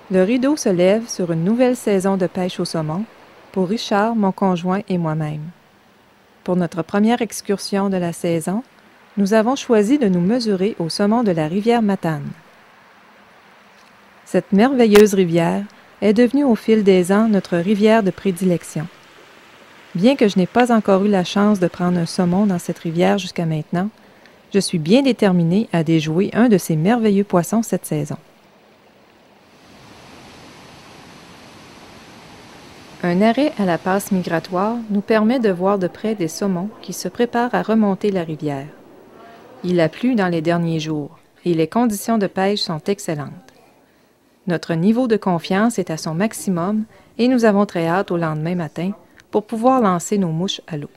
Le rideau se lève sur une nouvelle saison de pêche au saumon pour Richard, mon conjoint et moi-même. Pour notre première excursion de la saison, nous avons choisi de nous mesurer au saumon de la rivière Matane. Cette merveilleuse rivière est devenue au fil des ans notre rivière de prédilection. Bien que je n'ai pas encore eu la chance de prendre un saumon dans cette rivière jusqu'à maintenant, je suis bien déterminée à déjouer un de ces merveilleux poissons cette saison. Un arrêt à la passe migratoire nous permet de voir de près des saumons qui se préparent à remonter la rivière. Il a plu dans les derniers jours et les conditions de pêche sont excellentes. Notre niveau de confiance est à son maximum et nous avons très hâte au lendemain matin pour pouvoir lancer nos mouches à l'eau.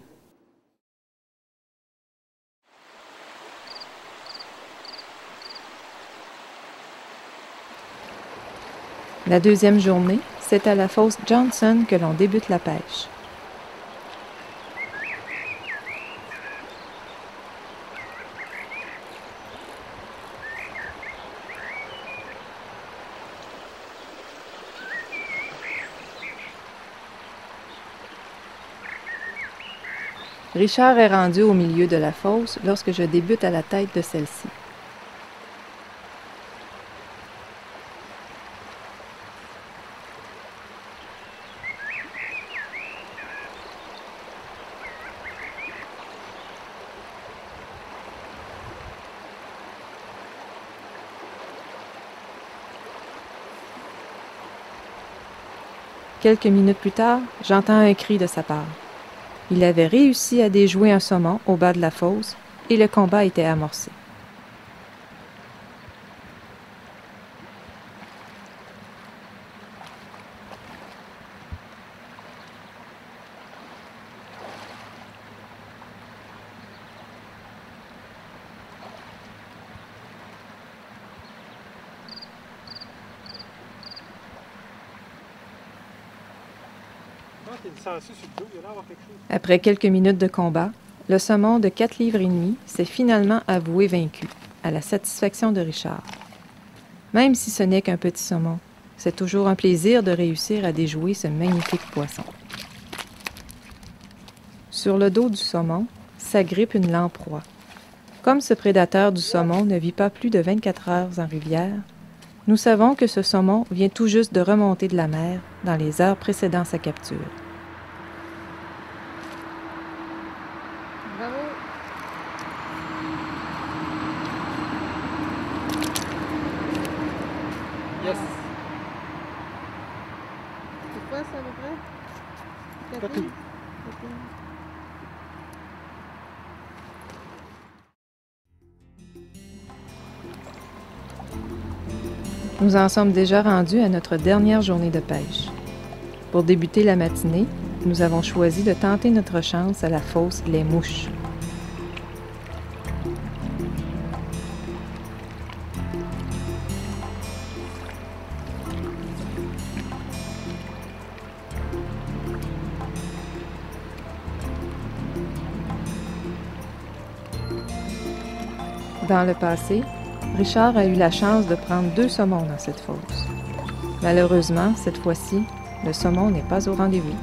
La deuxième journée, c'est à la fosse Johnson que l'on débute la pêche. Richard est rendu au milieu de la fosse lorsque je débute à la tête de celle-ci. Quelques minutes plus tard, j'entends un cri de sa part. Il avait réussi à déjouer un saumon au bas de la fosse et le combat était amorcé. Après quelques minutes de combat, le saumon de 4,5 livres s'est finalement avoué vaincu, à la satisfaction de Richard. Même si ce n'est qu'un petit saumon, c'est toujours un plaisir de réussir à déjouer ce magnifique poisson. Sur le dos du saumon s'agrippe une lamproie. Comme ce prédateur du saumon ne vit pas plus de 24 heures en rivière, nous savons que ce saumon vient tout juste de remonter de la mer dans les heures précédant sa capture. Bravo! Yes! C'est quoi ça à peu près? Coquille. Nous en sommes déjà rendus à notre dernière journée de pêche. Pour débuter la matinée, nous avons choisi de tenter notre chance à la fosse Les Mouches. Dans le passé, Richard a eu la chance de prendre 2 saumons dans cette fosse. Malheureusement, cette fois-ci, le saumon n'est pas au rendez-vous.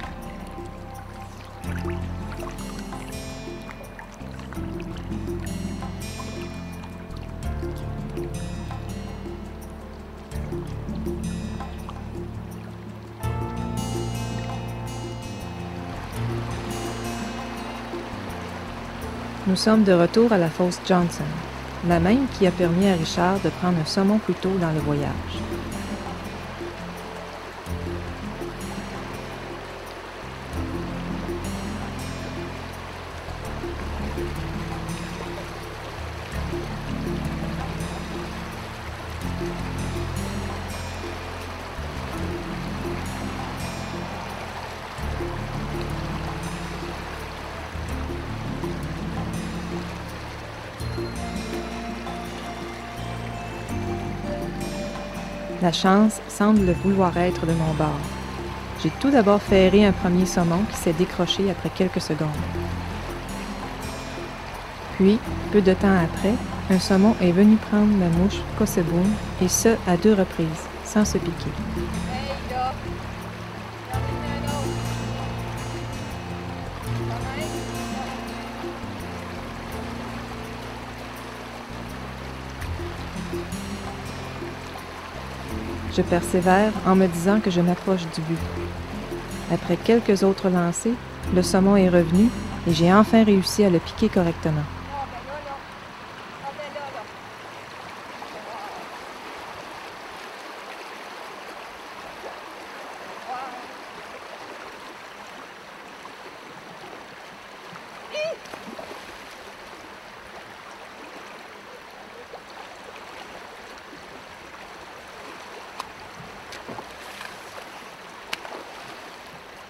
Nous sommes de retour à la fosse Johnson, la même qui a permis à Richard de prendre un saumon plus tôt dans le voyage. La chance semble vouloir être de mon bord. J'ai tout d'abord ferré un premier saumon qui s'est décroché après quelques secondes. Puis, peu de temps après, un saumon est venu prendre la mouche Kosseboom, et ce, à 2 reprises, sans se piquer. Hey, là! J'en ai un autre. Quand même. Je persévère en me disant que je m'approche du but. Après quelques autres lancers, le saumon est revenu et j'ai enfin réussi à le piquer correctement. Ah, ben là, là. Ah, ben là, là.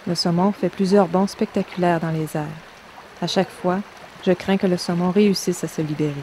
Le saumon fait plusieurs bonds spectaculaires dans les airs. À chaque fois, je crains que le saumon réussisse à se libérer.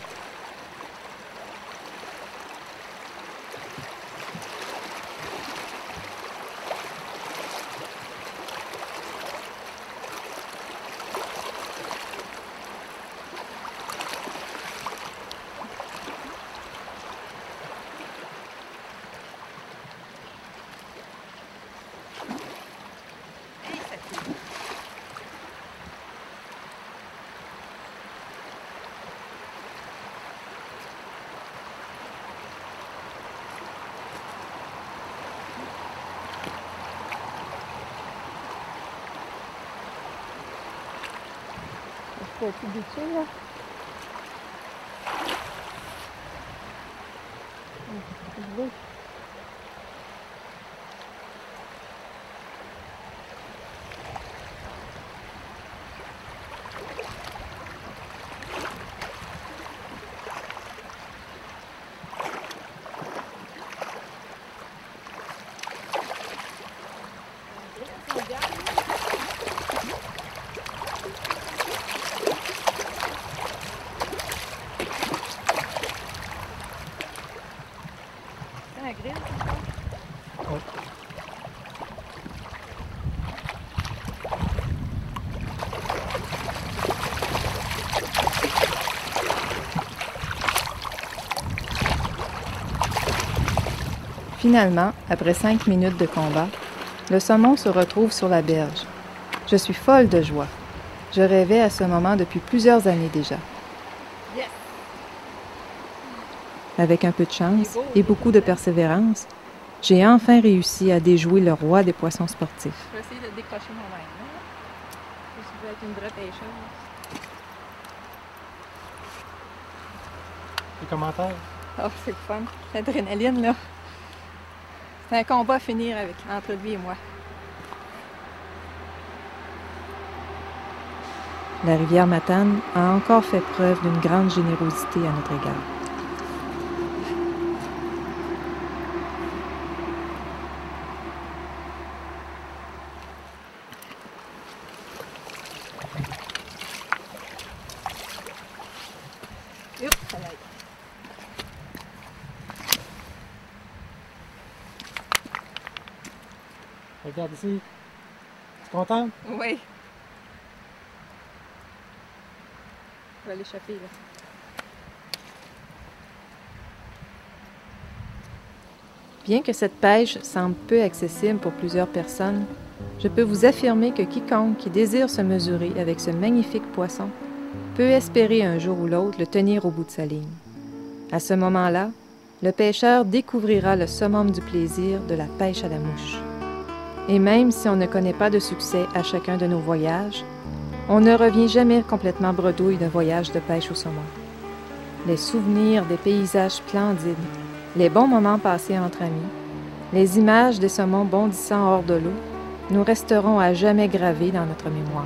Je peux plus dessus, là. Je veux. C'est un grill, c'est ça? Oui. Finalement, après 5 minutes de combat, le saumon se retrouve sur la berge. Je suis folle de joie. Je rêvais à ce moment depuis plusieurs années déjà. Yes! Avec un peu de chance et beaucoup de persévérance, j'ai enfin réussi à déjouer le roi des poissons sportifs. Je vais essayer de le décrocher moi-même. Je vais être une vraie pêcheuse. Les commentaires? Oh, c'est le fun. L'adrénaline, là. C'est un combat à finir entre lui et moi. La rivière Matane a encore fait preuve d'une grande générosité à notre égard. Oups, ça va être. Regarde ici. Tu es contente? Oui. Je vais l'échapper, là. Bien que cette pêche semble peu accessible pour plusieurs personnes, je peux vous affirmer que quiconque qui désire se mesurer avec ce magnifique poisson peut espérer un jour ou l'autre le tenir au bout de sa ligne. À ce moment-là, le pêcheur découvrira le summum du plaisir de la pêche à la mouche. Et même si on ne connaît pas de succès à chacun de nos voyages, on ne revient jamais complètement bredouille d'un voyage de pêche au saumon. Les souvenirs des paysages splendides, les bons moments passés entre amis, les images des saumons bondissant hors de l'eau nous resteront à jamais gravés dans notre mémoire.